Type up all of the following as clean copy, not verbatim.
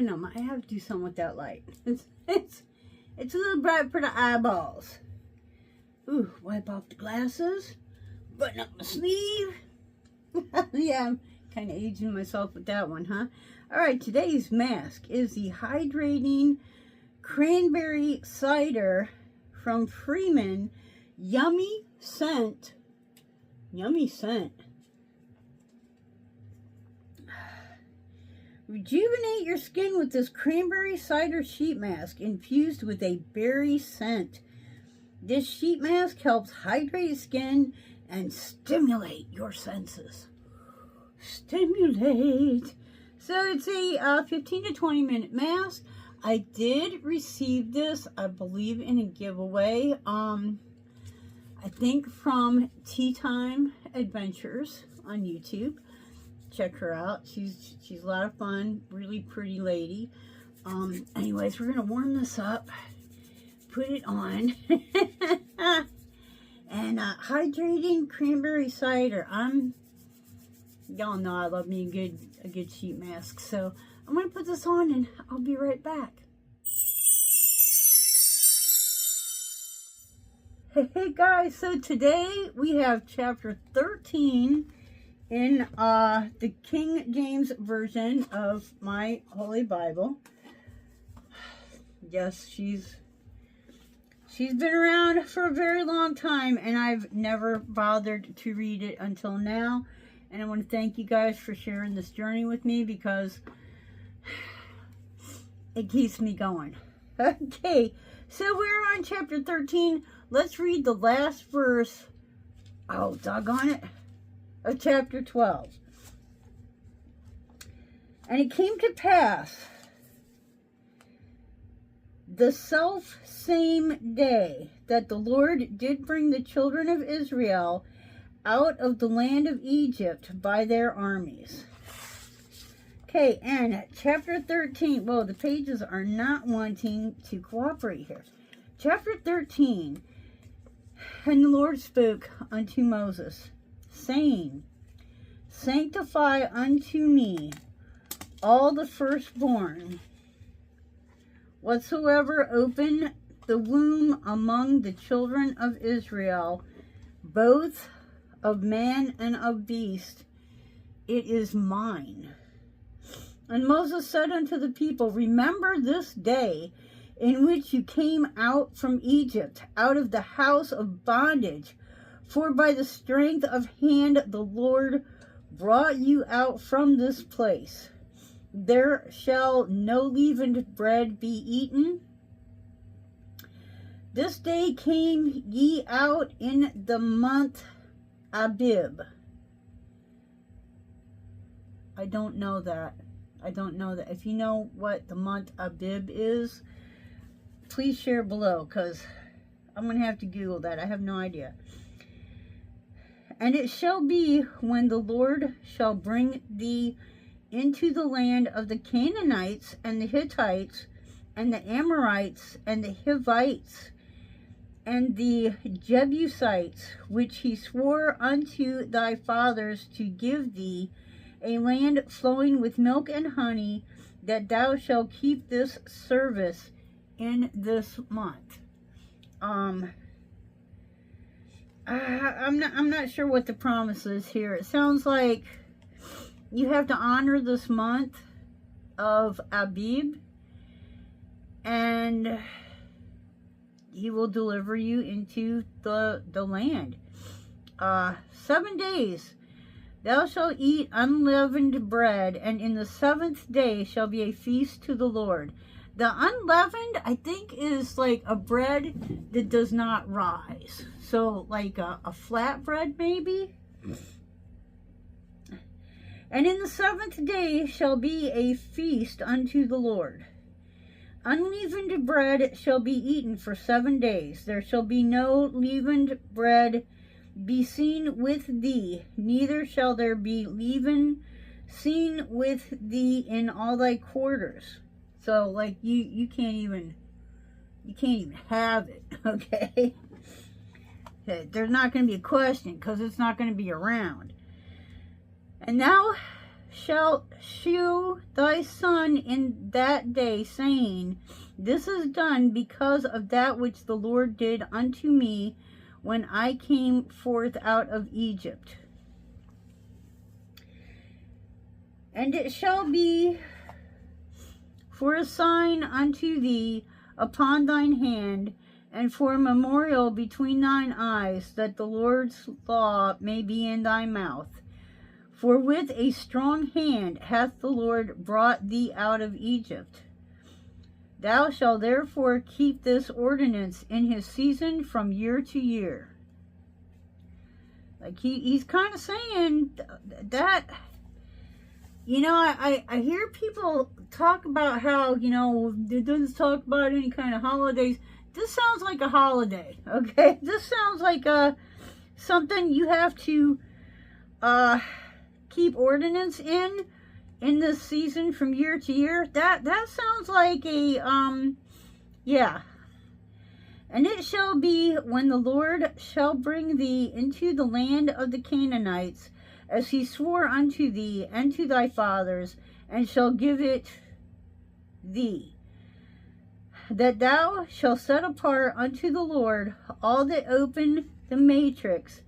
don't know. I have to do something with that light. It's a little bright for the eyeballs. Ooh, wipe off the glasses. Button up my sleeve. Yeah, I'm kind of aging myself with that one, huh? All right, today's mask is the hydrating cranberry cider from Freeman. Yummy scent. Yummy scent. Rejuvenate your skin with this cranberry cider sheet mask infused with a berry scent. This sheet mask helps hydrate skin and stimulate your senses. Stimulate. So it's a 15 to 20 minute mask. I did receive this, I believe, in a giveaway. I think from Tea Time Adventures on YouTube. Check her out. She's a lot of fun. Really pretty lady. Anyways, we're gonna warm this up. Put it on. And hydrating cranberry cider. Y'all know I love me a good sheet mask. So I'm gonna put this on and I'll be right back. Hey guys, so today we have chapter 13 in the King James Version of my Holy Bible. Yes, she's been around for a very long time, and I've never bothered to read it until now. And I want to thank you guys for sharing this journey with me, because it keeps me going. Okay, so we're on chapter 13. Let's read the last verse. Oh, doggone it. Of chapter 12. And it came to pass the self-same day that the Lord did bring the children of Israel out of the land of Egypt by their armies. Okay, and chapter 13. Whoa, the pages are not wanting to cooperate here. Chapter 13. And the Lord spoke unto Moses, saying, Sanctify unto me all the firstborn, whatsoever open the womb among the children of Israel, both of man and of beast, it is mine. And Moses said unto the people, Remember this day in which you came out from Egypt, out of the house of bondage. For by the strength of hand the Lord brought you out from this place. There shall no leavened bread be eaten. This day came ye out in the month Abib. I don't know that. If you know what the month Abib is, please share below, because I'm going to have to Google that. I have no idea. And it shall be, when the Lord shall bring thee into the land of the Canaanites, and the Hittites, and the Amorites, and the Hivites, and the Jebusites, which he swore unto thy fathers to give thee, a land flowing with milk and honey, that thou shalt keep this service in this month. I'm not sure what the promise is here. It sounds like you have to honor this month of Abib, and he will deliver you into the land. 7 days thou shalt eat unleavened bread, and in the 7th day shall be a feast to the Lord. The unleavened, I think, is like a bread that does not rise. So like a flat bread maybe. And in the 7th day shall be a feast unto the Lord. Unleavened bread shall be eaten for 7 days. There shall be no leavened bread be seen with thee, neither shall there be leaven seen with thee in all thy quarters. So like you can't even have it, okay? There's not going to be a question, because it's not going to be around. And thou shalt shew thy son in that day, saying, This is done because of that which the Lord did unto me when I came forth out of Egypt. And it shall be for a sign unto thee upon thine hand, and for a memorial between thine eyes, that the Lord's law may be in thy mouth. For with a strong hand hath the Lord brought thee out of Egypt. Thou shalt therefore keep this ordinance in his season from year to year. Like he's kind of saying that, you know, I hear people talk about how, you know, it doesn't talk about any kind of holidays. This sounds like a holiday, okay? This sounds like something you have to keep ordinance in this season from year to year. That sounds like a, yeah. And it shall be when the Lord shall bring thee into the land of the Canaanites, as he swore unto thee and to thy fathers, and shall give it thee, that thou shalt set apart unto the Lord all that open the matrix.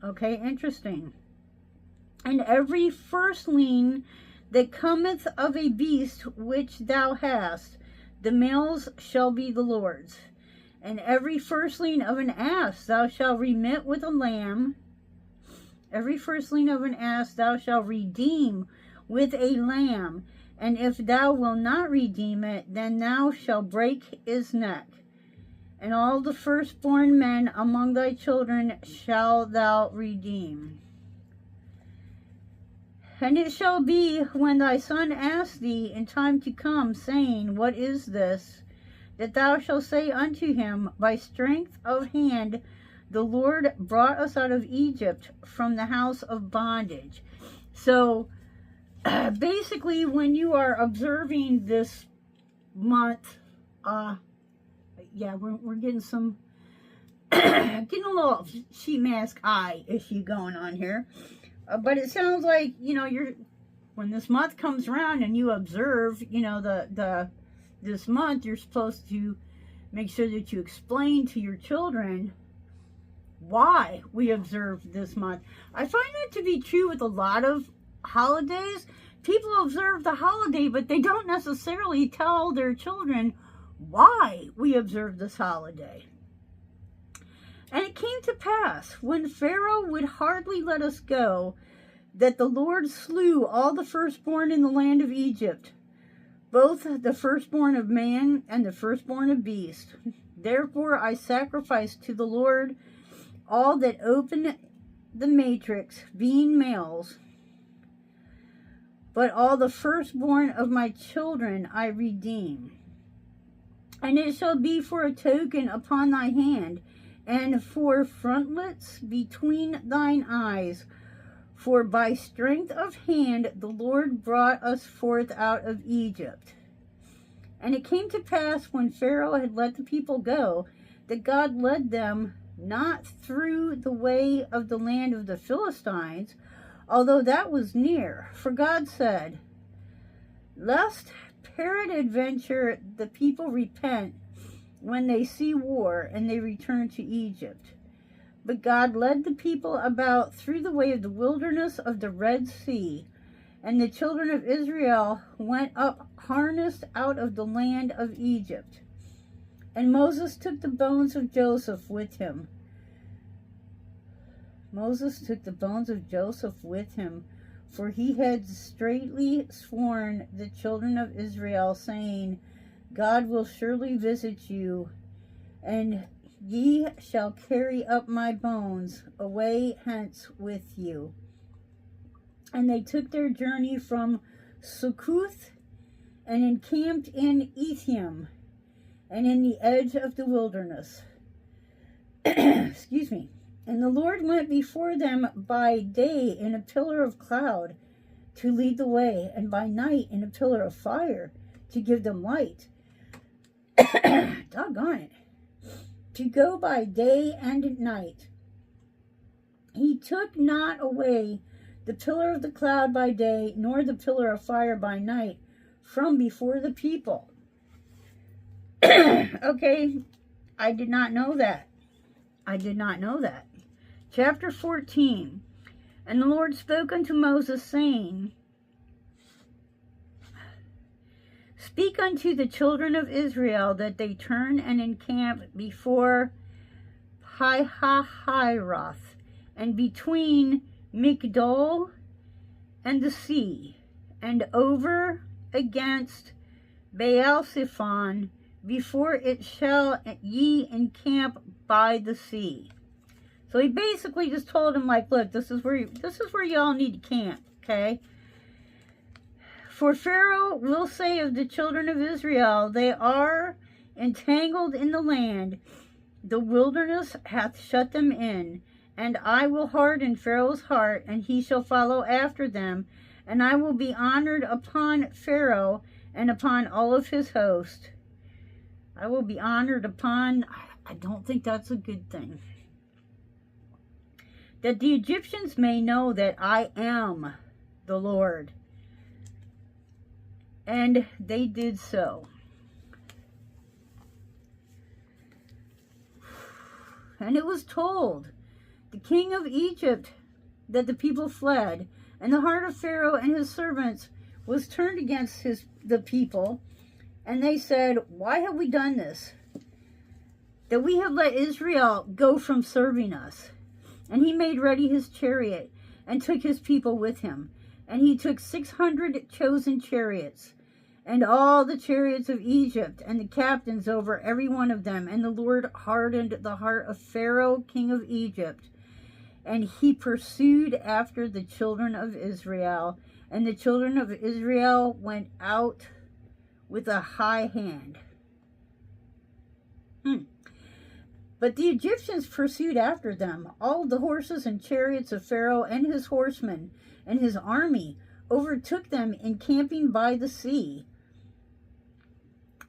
Okay, interesting. And every firstling that cometh of a beast which thou hast, the males shall be the Lord's. And every firstling of an ass thou shalt remit with a lamb. Every firstling of an ass thou shalt redeem with a lamb. And if thou wilt not redeem it, then thou shalt break his neck. And all the firstborn men among thy children shalt thou redeem. And it shall be when thy son ask thee in time to come, saying, What is this? That thou shalt say unto him, By strength of hand the Lord brought us out of Egypt from the house of bondage. So, basically, when you are observing this month, yeah, we're getting some, getting a little sheet mask eye issue going on here. But it sounds like, you know, when this month comes around and you observe, you know, this month, you're supposed to make sure that you explain to your children why we observe this month. I find that to be true with a lot of holidays. People observe the holiday, but they don't necessarily tell their children why we observe this holiday. And it came to pass, when Pharaoh would hardly let us go, that the Lord slew all the firstborn in the land of Egypt, both the firstborn of man and the firstborn of beast. Therefore I sacrificed to the Lord all that open the matrix, being males. But all the firstborn of my children I redeem. And it shall be for a token upon thy hand, and for frontlets between thine eyes. For by strength of hand the Lord brought us forth out of Egypt. And it came to pass, when Pharaoh had let the people go, that God led them not through the way of the land of the Philistines, although that was near. For God said, Lest peradventure the people repent when they see war, and they return to Egypt. But God led the people about through the way of the wilderness of the Red Sea, and the children of Israel went up harnessed out of the land of Egypt. And Moses took the bones of Joseph with him. Moses took the bones of Joseph with him, for he had straitly sworn the children of Israel, saying, God will surely visit you, and ye shall carry up my bones away hence with you. And they took their journey from Succoth, and encamped in Etham, and in the edge of the wilderness. Excuse me. And the Lord went before them by day in a pillar of cloud to lead the way, and by night in a pillar of fire to give them light. Doggone it. To go by day and night. He took not away the pillar of the cloud by day, nor the pillar of fire by night, from before the people. Okay, I did not know that. I did not know that. Chapter 14. And the Lord spoke unto Moses, saying, Speak unto the children of Israel that they turn and encamp before Pihahiroth, and between Migdol and the sea, and over against Baal-Zephon, before it shall ye encamp by the sea. So he basically just told him, like, look, this is where y'all need to camp, okay? For Pharaoh will say of the children of Israel, they are entangled in the land, the wilderness hath shut them in, and I will harden Pharaoh's heart, and he shall follow after them, and I will be honored upon Pharaoh and upon all of his host. I will be honored upon, I don't think that's a good thing. That the Egyptians may know that I am the Lord. And they did so. And it was told the king of Egypt that the people fled, and the heart of Pharaoh and his servants was turned against the people. And they said, why have we done this? That we have let Israel go from serving us. And he made ready his chariot, and took his people with him. And he took 600 chosen chariots, and all the chariots of Egypt, and the captains over every one of them. And the Lord hardened the heart of Pharaoh, king of Egypt. And he pursued after the children of Israel. And the children of Israel went out with a high hand. But the Egyptians pursued after them. All the horses and chariots of Pharaoh and his horsemen and his army overtook them encamping by the sea.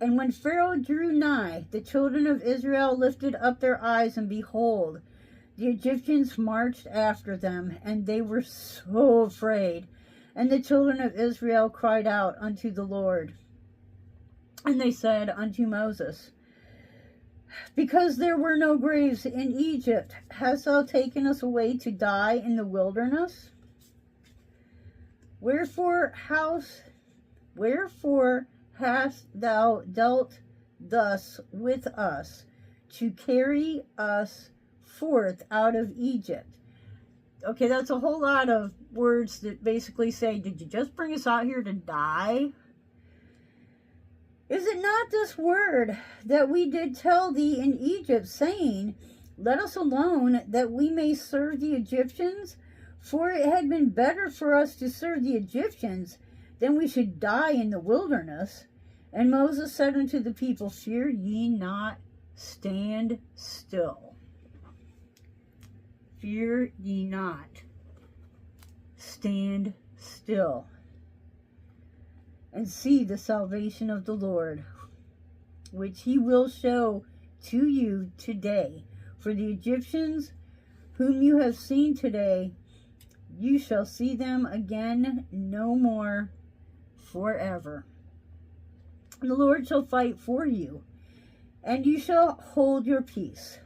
And when Pharaoh drew nigh, the children of Israel lifted up their eyes, and behold, the Egyptians marched after them, and they were so afraid. And the children of Israel cried out unto the Lord. And they said unto Moses, because there were no graves in Egypt, hast thou taken us away to die in the wilderness? Wherefore hast thou dealt thus with us, to carry us forth out of Egypt? Okay, that's a whole lot of words that basically say, did you just bring us out here to die? Is it not this word that we did tell thee in Egypt, saying, let us alone, that we may serve the Egyptians? For it had been better for us to serve the Egyptians than we should die in the wilderness. And Moses said unto the people, fear ye not, stand still. Fear ye not, stand still, and see the salvation of the Lord, which he will show to you today. For the Egyptians whom you have seen today, you shall see them again no more forever. And the Lord shall fight for you, and you shall hold your peace.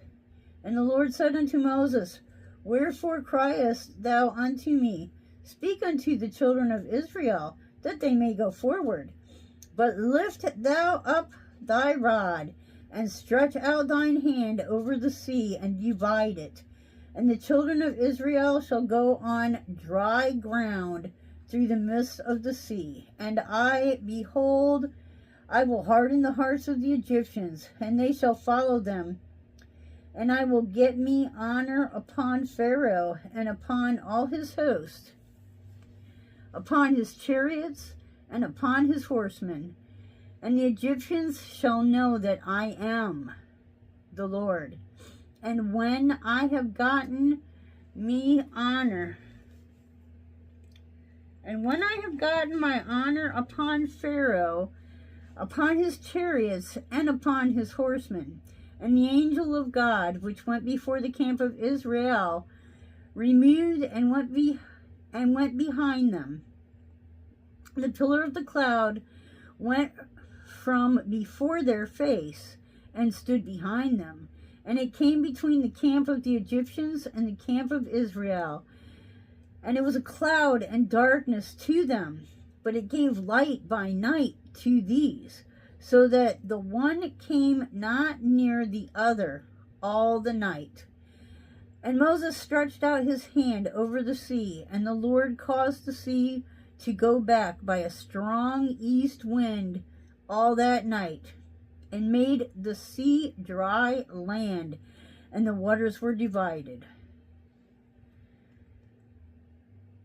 And the Lord said unto Moses, wherefore criest thou unto me? Speak unto the children of Israel, that they may go forward. But lift thou up thy rod, and stretch out thine hand over the sea, and divide it. And the children of Israel shall go on dry ground through the midst of the sea. And I, behold, I will harden the hearts of the Egyptians, and they shall follow them. And I will get me honor upon Pharaoh, and upon all his host, upon his chariots, and upon his horsemen. And the Egyptians shall know that I am the Lord. And when I have gotten me honor, and when I have gotten my honor upon Pharaoh, upon his chariots, and upon his horsemen, and the angel of God, which went before the camp of Israel, removed and went and went behind them. The pillar of the cloud went from before their face and stood behind them. And it came between the camp of the Egyptians and the camp of Israel. And it was a cloud and darkness to them, but it gave light by night to these, so that the one came not near the other all the night. And Moses stretched out his hand over the sea, and the Lord caused the sea to go back by a strong east wind all that night, and made the sea dry land, and the waters were divided.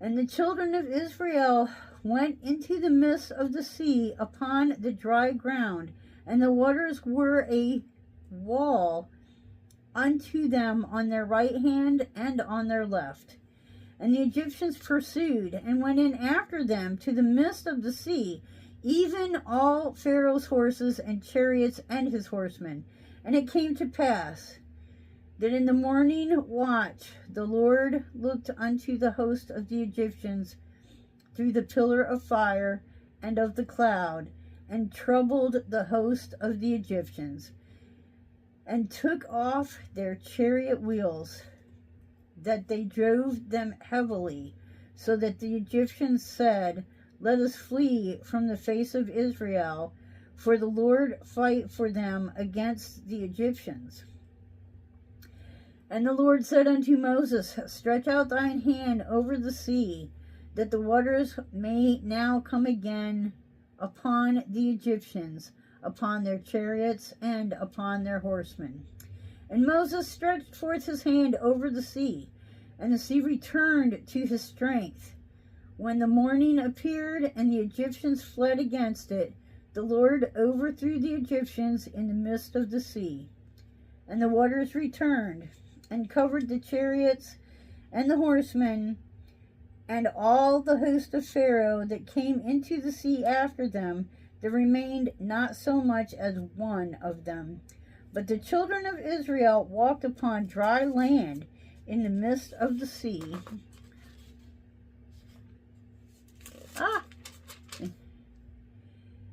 And the children of Israel went into the midst of the sea upon the dry ground, and the waters were a wall unto them on their right hand and on their left. And the Egyptians pursued and went in after them to the midst of the sea, even all Pharaoh's horses and chariots and his horsemen. And it came to pass that in the morning watch the Lord looked unto the host of the Egyptians through the pillar of fire and of the cloud, and troubled the host of the Egyptians, and took off their chariot wheels, that they drove them heavily, so that the Egyptians said, Let us flee from the face of Israel, for the Lord fight for them against the Egyptians. And the Lord said unto Moses, Stretch out thine hand over the sea, that the waters may now come again upon the Egyptians, upon their chariots, and upon their horsemen. And Moses stretched forth his hand over the sea, and the sea returned to his strength. When the morning appeared, and the Egyptians fled against it, the Lord overthrew the Egyptians in the midst of the sea. And the waters returned, and covered the chariots and the horsemen, and all the host of Pharaoh that came into the sea after them. There remained not so much as one of them. But the children of Israel walked upon dry land in the midst of the sea.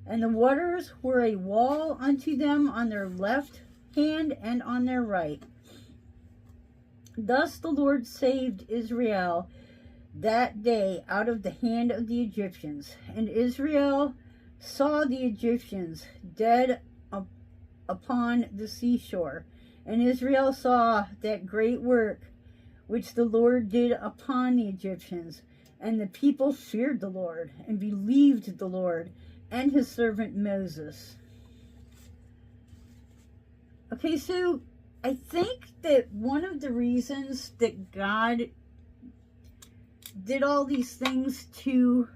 And the waters were a wall unto them on their left hand and on their right. Thus the Lord saved Israel that day out of the hand of the Egyptians. And Israel saw the Egyptians dead upon the seashore. And Israel saw that great work which the Lord did upon the Egyptians. And the people feared the Lord and believed the Lord and his servant Moses. Okay, so I think that one of the reasons that God did all these things to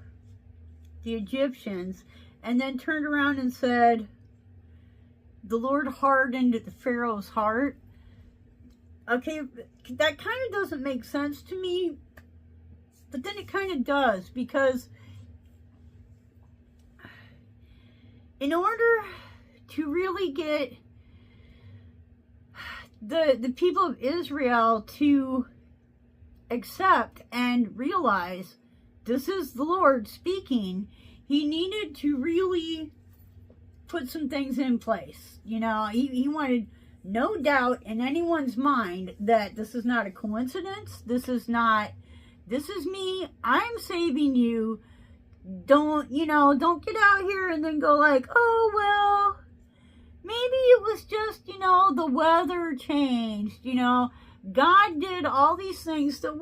the Egyptians and then turned around and said, the Lord hardened the Pharaoh's heart. Okay, that kind of doesn't make sense to me, but then it kind of does, because in order to really get the people of Israel to accept and realize this is the Lord speaking, he needed to really put some things in place. You know, he wanted no doubt in anyone's mind that this is not a coincidence. This is me. I'm saving you. Don't get out here and then go like, oh, well, maybe it was just, the weather changed. God did all these things that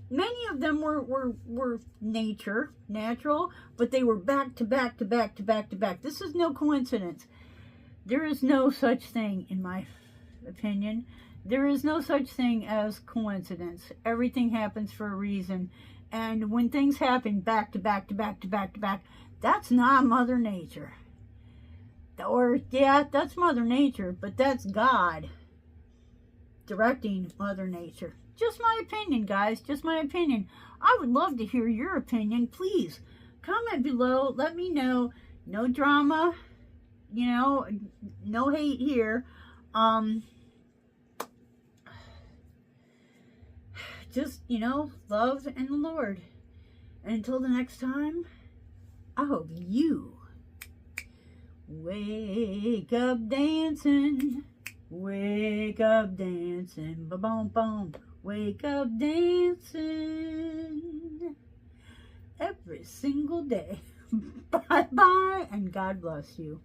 many of them were natural, but they were back to back to back to back to back. This is no coincidence. There is no such thing, in my opinion. There is no such thing as coincidence. Everything happens for a reason. And when things happen back to back to back to back to back, that's not Mother Nature. Or, yeah, that's Mother Nature, but that's God directing Mother Nature. Just my opinion, guys. Just my opinion. I would love to hear your opinion. Please comment below. Let me know. No drama. No hate here. Just, love and the Lord. And until the next time, I hope you wake up dancing. Wake up dancing. Ba-boom, boom. Wake up dancing. Every single day. Bye-bye, and God bless you.